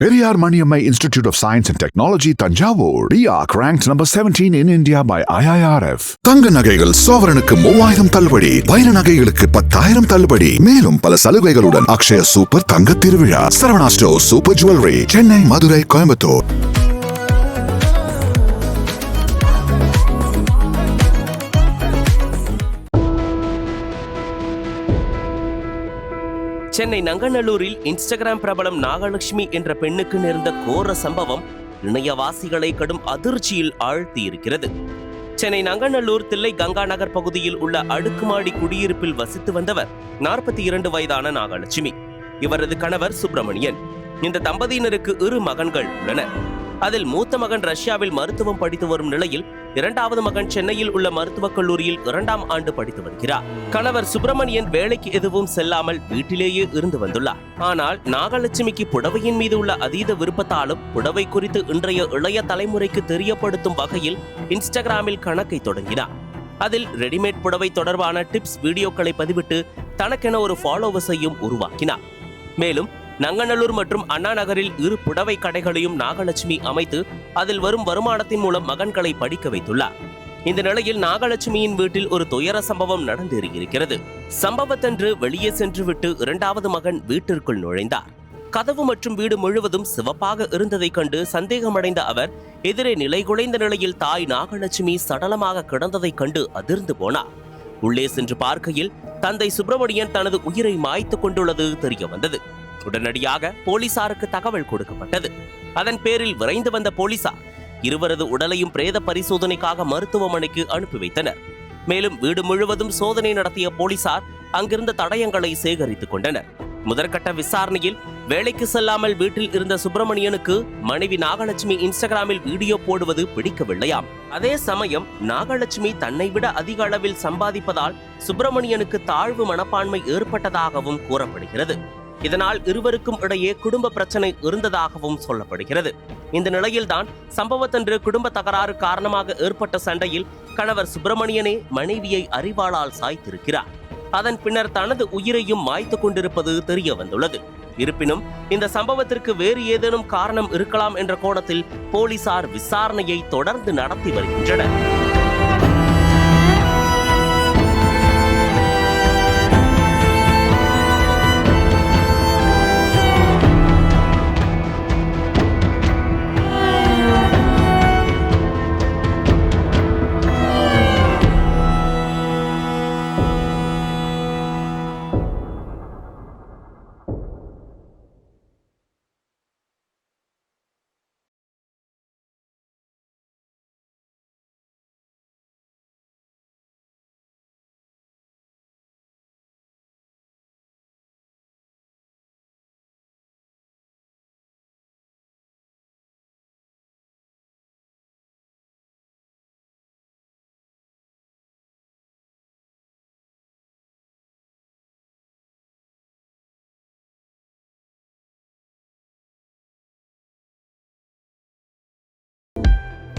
Periyar Maniammai Institute of Science and Technology, Tanjavur. PIARC ranked number 17 in India by IIRF. தங்க நகைகள் சோவரனுக்கு 3000 தள்ளுபடி, வைர நகைகளுக்கு 10,000 தள்ளுபடி, மேலும் பல சலுகைகளுடன் அக்ஷய சூப்பர் தங்க திருவிழா. Saravana store super jewellery, Chennai, Madurai, Coimbatore. Chennai நங்கநல்லூரில் இன்ஸ்டாகிராம் பிரபலம் நாகலட்சுமி என்ற பெண்ணுக்கு நேர்ந்த கோர சம்பவம் இணையவாசிகளை கடும் அதிர்ச்சியில் ஆழ்த்தியிருக்கிறது. சென்னை நங்கநல்லூர் தில்லை கங்கா நகர் பகுதியில் உள்ள அடுக்குமாடி குடியிருப்பில் வசித்து வந்தவர் 42 வயதான நாகலட்சுமி. இவரது கணவர் சுப்பிரமணியன். இந்த தம்பதியினருக்கு 2 மகன்கள் உள்ளனர். அதில் மூத்த மகன் ரஷ்யாவில் மருத்துவம் படித்து வரும் நிலையில் 2வது மகன் சென்னையில் உள்ள மருத்துவக் கல்லூரியில் 2ஆம் ஆண்டு படித்து வருகிறார். கணவர் சுப்பிரமணியன் வேலைக்கு எதுவும் செல்லாமல் வீட்டிலேயே இருந்து வந்துள்ளார். ஆனால் நாகலட்சுமிக்கு புடவையின் மீது உள்ள அதீத விருப்பத்தாலும் புடவை குறித்து இன்றைய இளைய தலைமுறைக்கு தெரியப்படுத்தும் வகையில் இன்ஸ்டாகிராமில் கணக்கை தொடங்கினார். அதில் ரெடிமேட் புடவை தொடர்பான டிப்ஸ் வீடியோக்களை பதிவிட்டு தனக்கென ஒரு ஃபாலோவர்ஸையும் உருவாக்கினார். மேலும் நங்கநல்லூர் மற்றும் அண்ணா நகரில் 2 புடவை கடைகளையும் நாகலட்சுமி அமைத்து அதில் வரும் வருமானத்தின் மூலம் மகன்களை படிக்க வைத்துள்ளார். இந்த நிலையில் நாகலட்சுமியின் வீட்டில் ஒரு துயர சம்பவம் நடந்தேறியிருக்கிறது. சம்பவத்தன்று வெளியே சென்றுவிட்டு 2வது மகன் வீட்டிற்குள் நுழைந்தார். கதவு மற்றும் வீடு முழுவதும் சிவப்பாக இருந்ததை கண்டு சந்தேகமடைந்த அவர் எதிரே நிலைகுலைந்த நிலையில் தாய் நாகலட்சுமி சடலமாக கிடந்ததைக் கண்டு அதிர்ந்து போனார். உள்ளே சென்று பார்க்கையில் தந்தை சுப்பிரமணியன் தனது உயிரை மாய்த்து கொண்டுள்ளது தெரிய வந்தது. உடனடியாக போலீசாருக்கு தகவல் கொடுக்கப்பட்டது. அதன் பேரில் விரைந்து வந்த போலீசார் இருவரது உடலையும் பிரேத பரிசோதனைக்காக மருத்துவமனைக்கு அனுப்பி வைத்தனர். மேலும் வீடு முழுவதும் சோதனை நடத்திய போலீசார் அங்கிருந்த தடயங்களை சேகரித்துக் கொண்டனர். முதற்கட்ட விசாரணையில் வேலைக்கு செல்லாமல் வீட்டில் இருந்த சுப்பிரமணியனுக்கு மனைவி நாகலட்சுமி இன்ஸ்டாகிராமில் வீடியோ போடுவது பிடிக்கவில்லையாம். அதே சமயம் நாகலட்சுமி தன்னை விட அதிக அளவில் சம்பாதிப்பதால் சுப்பிரமணியனுக்கு தாழ்வு மனப்பான்மை ஏற்பட்டதாகவும் கூறப்படுகிறது. இதனால் இருவருக்கும் இடையே குடும்ப பிரச்சனை இருந்ததாகவும் சொல்லப்படுகிறது. இந்த நிலையில்தான் சம்பவத்தன்று குடும்ப தகராறு காரணமாக ஏற்பட்ட சண்டையில் கணவர் சுப்பிரமணியனே மனைவியை அரிவாளால் சாய்த்திருக்கிறார். அதன் பின்னர் தனது உயிரையும் மாய்த்து கொண்டிருப்பது தெரிய வந்துள்ளது. இருப்பினும் இந்த சம்பவத்திற்கு வேறு ஏதேனும் காரணம் இருக்கலாம் என்ற கோணத்தில் போலீசார் விசாரணையை தொடர்ந்து நடத்தி வருகின்றனர்.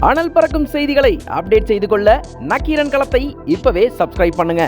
அனல் பறக்கும் செய்திகளை அப்டேட் செய்து கொள்ள நக்கீரன் களத்தை இப்பவே சப்ஸ்கிரைப் பண்ணுங்க.